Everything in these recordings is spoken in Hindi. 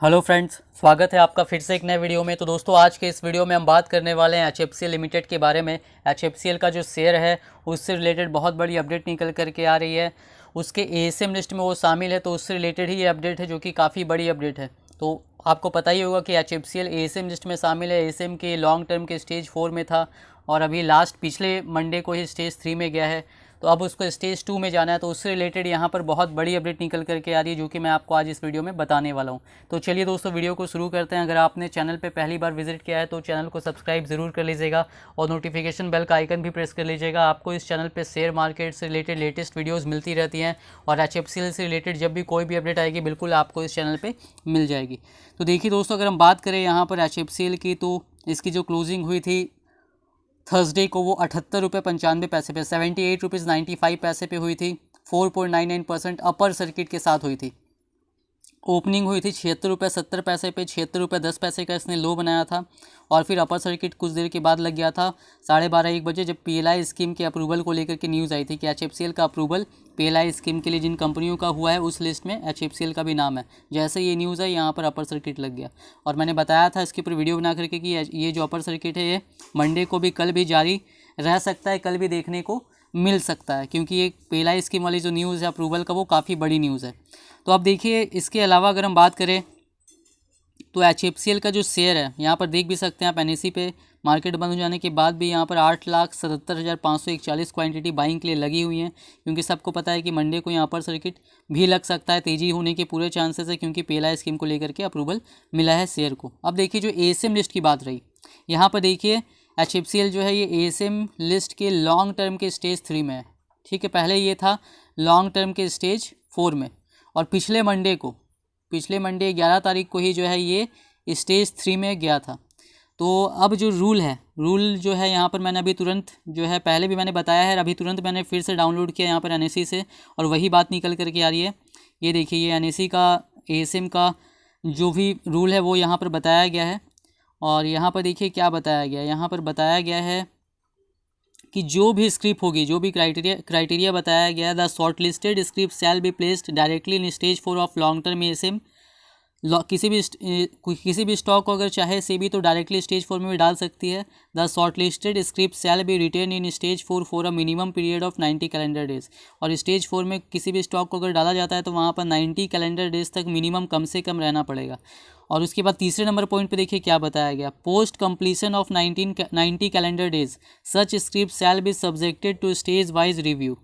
हेलो फ्रेंड्स, स्वागत है आपका फिर से एक नए वीडियो में। तो दोस्तों, आज के इस वीडियो में हम बात करने वाले हैं HFCL लिमिटेड के बारे में। HFCL का जो शेयर है उससे रिलेटेड बहुत बड़ी अपडेट निकल करके आ रही है। उसके ASM लिस्ट में वो शामिल है, तो उससे रिलेटेड ही ये अपडेट है जो कि काफ़ी बड़ी अपडेट है। तो आपको पता ही होगा कि HFCL ASM लिस्ट में शामिल है। ASM के लॉन्ग टर्म के स्टेज 4 में था और अभी लास्ट पिछले मंडे को ही स्टेज 3 में गया है। तो अब उसको स्टेज 2 में जाना है, तो उससे रिलेटेड यहाँ पर बहुत बड़ी अपडेट निकल करके आ रही है जो कि मैं आपको आज इस वीडियो में बताने वाला हूँ। तो चलिए दोस्तों, वीडियो को शुरू करते हैं। अगर आपने चैनल पे पहली बार विजिट किया है तो चैनल को सब्सक्राइब ज़रूर कर लीजिएगा और नोटिफिकेशन बेल का आइकन भी प्रेस कर लीजिएगा। आपको इस चैनल पर शेयर मार्केट से रिलेटेड लेटेस्ट वीडियोज़ मिलती रहती हैं और HFCL से रिलेटेड जब भी कोई भी अपडेट आएगी बिल्कुल आपको इस चैनल पर मिल जाएगी। तो देखिए दोस्तों, अगर हम बात करें यहाँ पर HFCL की, तो इसकी जो क्लोजिंग हुई थी थर्सडे को, वो 78 रुपये 95 पैसे पे 78 रुपीज़ 95 पैसे पे हुई थी। 4.99% अपर सर्किट के साथ हुई थी। ओपनिंग हुई थी 76 रुपये 70 पैसे पे, 76 रुपये 10 पैसे का इसने लो बनाया था और फिर अपर सर्किट कुछ देर के बाद लग गया था 12:30 1 बजे, जब PLI स्कीम के अप्रूवल को लेकर के न्यूज़ आई थी कि HFCL का अप्रूवल PLI स्कीम के लिए जिन कंपनियों का हुआ है उस लिस्ट में HFCL का भी नाम है। जैसे ये न्यूज़ है, यहाँ पर अपर सर्किट लग गया और मैंने बताया था इसके ऊपर वीडियो बना करके कि ये जो अपर सर्किट है ये मंडे को भी, कल भी जारी रह सकता है, कल भी देखने को मिल सकता है, क्योंकि ये PLI स्कीम वाली जो न्यूज़ है अप्रूवल का, वो काफ़ी बड़ी न्यूज़ है। तो अब देखिए, इसके अलावा अगर हम बात करें तो HFCL का जो शेयर है, यहाँ पर देख भी सकते हैं आप, NSE पे मार्केट बंद हो जाने के बाद भी यहाँ पर 8,77,541 क्वांटिटी बाइंग के लिए लगी हुई हैं, क्योंकि सबको पता है कि मंडे को यहाँ पर सर्किट भी लग सकता है। तेज़ी होने के पूरे चांसेस है, क्योंकि PLI स्कीम को लेकर के अप्रूवल मिला है शेयर को। अब देखिए, जो ASM लिस्ट की बात रही, यहाँ पर देखिए HFCL जो है ये ASM लिस्ट के लॉन्ग टर्म के स्टेज 3 में है। ठीक है, पहले ये था लॉन्ग टर्म के स्टेज 4 में और पिछले मंडे 11 तारीख को ही जो है ये स्टेज 3 में गया था। तो अब जो रूल जो है यहाँ पर, मैंने अभी तुरंत जो है, पहले भी मैंने बताया है, अभी तुरंत मैंने फिर से डाउनलोड किया यहाँ पर NSE से और वही बात निकल करके आ रही है। ये देखिए, ये NSE का ASM का जो भी रूल है वो यहाँ पर बताया गया है और यहाँ पर देखिए क्या बताया गया है। यहाँ पर बताया गया है कि जो भी स्क्रिप्ट होगी, जो भी क्राइटेरिया बताया गया है, the shortlisted script shall be placed directly in stage 4 of long term ASM। किसी भी स्टॉक को अगर चाहे सेबी तो डायरेक्टली स्टेज 4 में भी डाल सकती है। The shortlisted script shall be written in stage 4 for a minimum period of 90 calendar days. और स्टेज 4 में किसी भी स्टॉक को अगर डाला जाता है तो वहाँ पर 90 कैलेंडर डेज तक मिनिमम कम से कम रहना पड़ेगा। और उसके बाद तीसरे नंबर पॉइंट पे देखिए क्या बताया गया, post completion of 90 calendar days such script shall be subjected to stage wise review.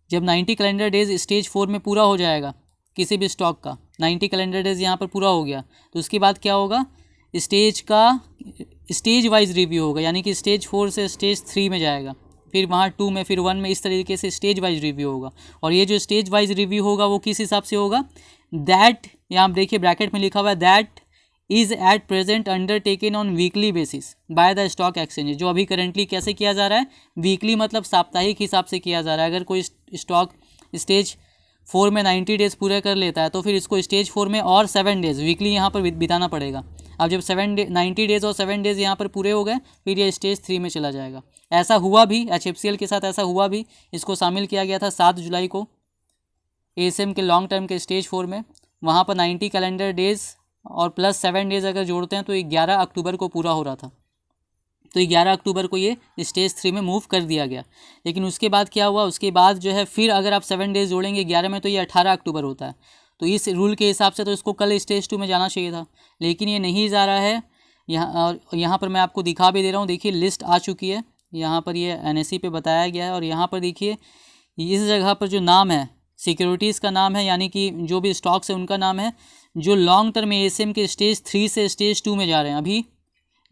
जब 90 कैलेंडर डेज स्टेज 4 में पूरा हो जाएगा किसी भी स्टॉक का, 90 कैलेंडर डेज यहाँ पर पूरा हो गया, तो उसके बाद क्या होगा, स्टेज वाइज रिव्यू होगा, यानी कि स्टेज 4 से स्टेज 3 में जाएगा, फिर वहाँ 2 में, फिर 1 में, इस तरीके से स्टेज वाइज रिव्यू होगा। और ये जो स्टेज वाइज रिव्यू होगा वो किस हिसाब से होगा, दैट, यहाँ देखिए ब्रैकेट में लिखा हुआ है, that is at present undertaken on weekly basis by the stock exchange. जो अभी करेंटली कैसे किया जा रहा है, वीकली मतलब साप्ताहिक हिसाब से किया जा रहा है। अगर कोई स्टॉक स्टेज 4 में 90 डेज़ पूरे कर लेता है तो फिर इसको स्टेज 4 में और 7 डेज़ वीकली यहाँ पर बिताना पड़ेगा। अब जब 90 डेज़ और 7 डेज़ यहाँ पर पूरे हो गए, फिर ये स्टेज 3 में चला जाएगा। ऐसा हुआ भी HFCL के साथ, ऐसा हुआ भी, इसको शामिल किया गया था 7 जुलाई को ASM के लॉन्ग टर्म के स्टेज 4 में। वहाँ पर 90 कैलेंडर डेज़ और प्लस 7 डेज़ अगर जोड़ते हैं तो 11 अक्टूबर को पूरा हो रहा था। तो 11 अक्टूबर को ये स्टेज 3 में मूव कर दिया गया। लेकिन उसके बाद क्या हुआ, उसके बाद जो है फिर अगर आप 7 डेज़ जोड़ेंगे 11 में तो ये 18 अक्टूबर होता है। तो इस रूल के हिसाब से तो इसको कल स्टेज 2 में जाना चाहिए था, लेकिन ये नहीं जा रहा है। यहाँ पर मैं आपको दिखा भी दे रहा हूँ, देखिए लिस्ट आ चुकी है, यहाँ पर ये NSE पे बताया गया है और यहाँ पर देखिए इस जगह पर जो नाम है, सिक्योरिटीज़ का नाम है, यानी कि जो भी स्टॉक्स है उनका नाम है, जो लॉन्ग टर्म ASM के स्टेज 3 से स्टेज 2 में जा रहे हैं। अभी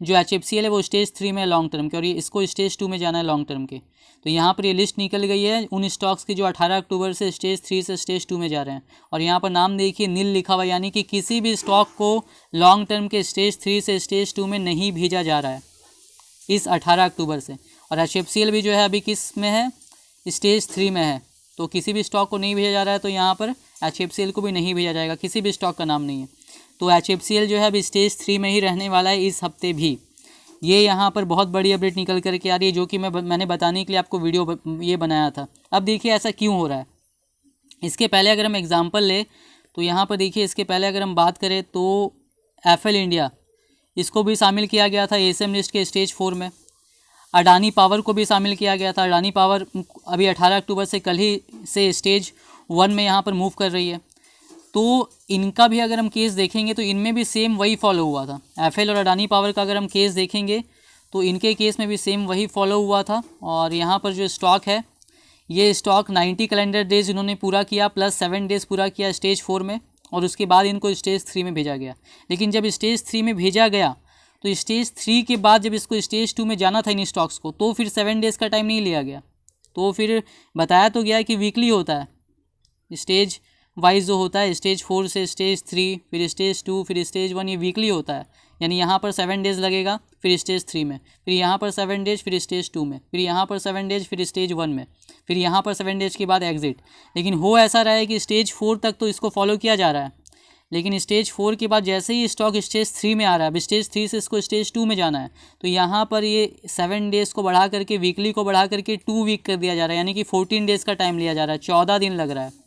जो HFCL है वो स्टेज 3 में है लॉन्ग टर्म के, और ये इसको स्टेज 2 में जाना है लॉन्ग टर्म के। तो यहाँ पर ये लिस्ट निकल गई है उन स्टॉक्स की जो 18 अक्टूबर से स्टेज 3 से स्टेज 2 में जा रहे हैं। और यहाँ पर नाम देखिए नील लिखा हुआ, यानी कि किसी भी स्टॉक को लॉन्ग टर्म के स्टेज 3 से स्टेज 2 में नहीं भेजा जा रहा है इस 18 अक्टूबर से। और HFCL भी जो है अभी किस में है, स्टेज 3 में है। तो किसी भी स्टॉक को नहीं भेजा जा रहा है, तो यहाँ पर HFCL को भी नहीं भेजा जाएगा, किसी भी स्टॉक का नाम नहीं है। तो HFCL जो है अभी स्टेज 3 में ही रहने वाला है इस हफ्ते भी। ये यहाँ पर बहुत बड़ी अपडेट निकल करके आ रही है, जो कि मैंने बताने के लिए आपको वीडियो ये बनाया था। अब देखिए ऐसा क्यों हो रहा है। इसके पहले अगर हम एग्जांपल ले तो यहाँ पर देखिए इसके पहले अगर हम बात करें तो एफएल इंडिया, इसको भी शामिल किया गया था एएसएम लिस्ट के स्टेज 4 में। अडानी पावर को भी शामिल किया गया था। अडानी पावर अभी 18 अक्टूबर से कल ही से स्टेज 1 में यहाँ पर मूव कर रही है। तो इनका भी अगर हम केस देखेंगे तो इनमें भी सेम वही फॉलो हुआ था। एफएल और अडानी पावर का अगर हम केस देखेंगे तो इनके केस में भी सेम वही फॉलो हुआ था। और यहाँ पर जो स्टॉक है, ये स्टॉक 90 कैलेंडर डेज इन्होंने पूरा किया प्लस 7 डेज़ पूरा किया स्टेज 4 में, और उसके बाद इनको स्टेज 3 में भेजा गया। लेकिन जब स्टेज 3 में भेजा गया तो स्टेज 3 के बाद जब इसको स्टेज 2 में जाना था इन स्टॉक्स को, तो फिर 7 डेज़ का टाइम नहीं लिया गया। तो फिर बताया तो गया कि वीकली होता है, स्टेज वाइज जो होता है, स्टेज 4 से स्टेज 3, फिर स्टेज 2, फिर स्टेज 1, ये वीकली होता है। यानी यहाँ पर 7 डेज़ लगेगा फिर स्टेज 3 में, फिर यहाँ पर 7 डेज फिर स्टेज 2 में, फिर यहाँ पर 7 डेज फिर स्टेज 1 में, फिर यहाँ पर 7 डेज के बाद एग्जिट। लेकिन हो ऐसा रहा है कि स्टेज 4 तक तो इसको फॉलो किया जा रहा है, लेकिन स्टेज 4 के बाद जैसे ही स्टॉक स्टेज 3 में आ रहा है, अब स्टेज 3 से इसको स्टेज 2 में जाना है, तो यहाँ पर ये 7 डेज़ को बढ़ा करके, वीकली को बढ़ा करके 2 वीक कर दिया जा रहा है, यानी कि 14 डेज़ का टाइम लिया जा रहा है, 14 दिन लग रहा है।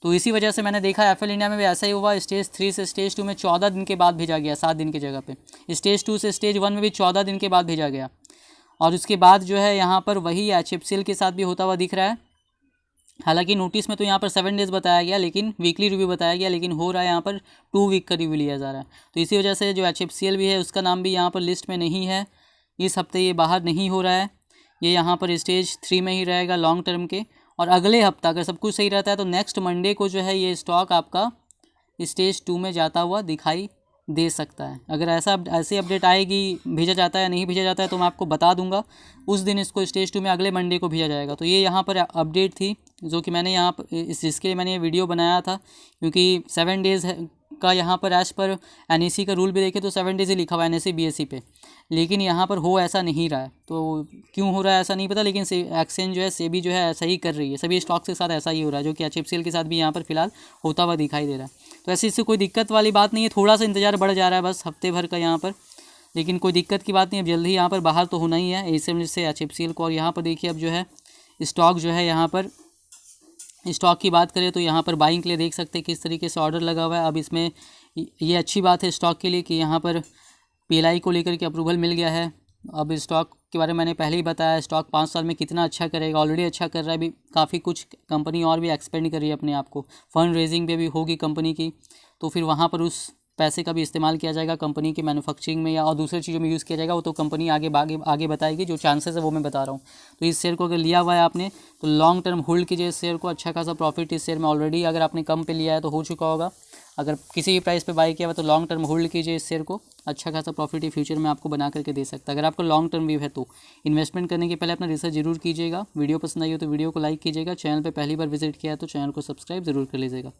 तो इसी वजह से मैंने देखा एफएल इंडिया में भी ऐसा ही हुआ, स्टेज 3 से स्टेज 2 में 14 दिन के बाद भेजा गया, 7 दिन की जगह पे। स्टेज 2 से स्टेज 1 में भी 14 दिन के बाद भेजा गया। और उसके बाद जो है यहाँ पर वही एचएफसीएल के साथ भी होता हुआ दिख रहा है। हालांकि नोटिस में तो यहाँ पर 7 डेज़ बताया गया, लेकिन वीकली रिव्यू बताया गया, लेकिन हो रहा है यहाँ पर 2 वीक का रिव्यू लिया जा रहा है। तो इसी वजह से जो एचएफसीएल भी है उसका नाम भी यहाँ पर लिस्ट में नहीं है, इस हफ्ते ये बाहर नहीं हो रहा है, ये यहाँ पर स्टेज 3 में ही रहेगा लॉन्ग टर्म के। और अगले हफ्ता अगर सब कुछ सही रहता है तो नेक्स्ट मंडे को जो है ये स्टॉक आपका स्टेज 2 में जाता हुआ दिखाई दे सकता है। अगर ऐसी अपडेट आएगी, भेजा जाता है नहीं भेजा जाता है, तो मैं आपको बता दूंगा। उस दिन इसको स्टेज 2 में अगले मंडे को भेजा जाएगा। तो ये यहाँ पर अपडेट थी जो कि मैंने यहाँ पर जिसके लिए मैंने ये वीडियो बनाया था, क्योंकि 7 डेज़ का यहाँ पर एज पर एनएससी का रूल भी देखे तो 7 डेज़ ही लिखा हुआ है एनएससी बीएससी पे, लेकिन यहाँ पर हो ऐसा नहीं रहा है। तो क्यों हो रहा है ऐसा नहीं पता, लेकिन एक्सचेंज जो है सेबी जो है ऐसा ही कर रही है, सभी स्टॉक्स के साथ ऐसा ही हो रहा है, जो कि एचएफसीएल के साथ भी यहाँ पर फिलहाल होता हुआ दिखाई दे रहा है। तो ऐसी इससे कोई दिक्कत वाली बात नहीं है, थोड़ा सा इंतजार बढ़ जा रहा है बस हफ्ते भर का यहाँ पर, लेकिन कोई दिक्कत की बात नहीं है। अब जल्दी यहाँ पर बाहर तो होना ही है एएसएम से एचएफसीएल को। और यहाँ पर देखिए अब जो है स्टॉक जो है, यहाँ पर स्टॉक की बात करें तो यहाँ पर बाइंग के लिए देख सकते हैं किस तरीके से ऑर्डर लगा हुआ है। अब इसमें ये अच्छी बात है स्टॉक के लिए कि यहाँ पर पीएलआई को लेकर के अप्रूवल मिल गया है। अब स्टॉक के बारे में मैंने पहले ही बताया, स्टॉक 5 साल में कितना अच्छा करेगा, ऑलरेडी अच्छा कर रहा है। अभी काफ़ी कुछ कंपनी और भी एक्सपेंड कर रही है अपने आप को, फंड रेजिंग भी होगी कंपनी की, तो फिर वहाँ पर उस पैसे का भी इस्तेमाल किया जाएगा कंपनी के मैन्युफैक्चरिंग में या और दूसरी चीज़ों में यूज़ किया जाएगा। वो तो कंपनी आगे बताएगी, जो चांसेस है वो मैं बता रहा हूँ। तो इस शेयर को अगर लिया हुआ है आपने तो लॉन्ग टर्म होल्ड कीजिए इस शेयर को, अच्छा खासा प्रॉफिट इस शेयर में ऑलरेडी अगर आपने कम पे लिया है तो हो चुका होगा। अगर किसी भी प्राइस पे बाई किया हुआ तो लॉन्ग टर्म होल्ड कीजिए इस शेयर को, अच्छा खासा प्रॉफिट ही फ्यूचर में आपको बना करके दे सकता है। अगर आपको लॉन्ग टर्म व्यू है तो इन्वेस्टमेंट करने के पहले अपना रिसर्च जरूर कीजिएगा। वीडियो पसंद आई हो तो वीडियो को लाइक कीजिएगा, चैनल पे पहली बार विजिट किया है तो चैनल को सब्सक्राइब जरूर कर लीजिएगा।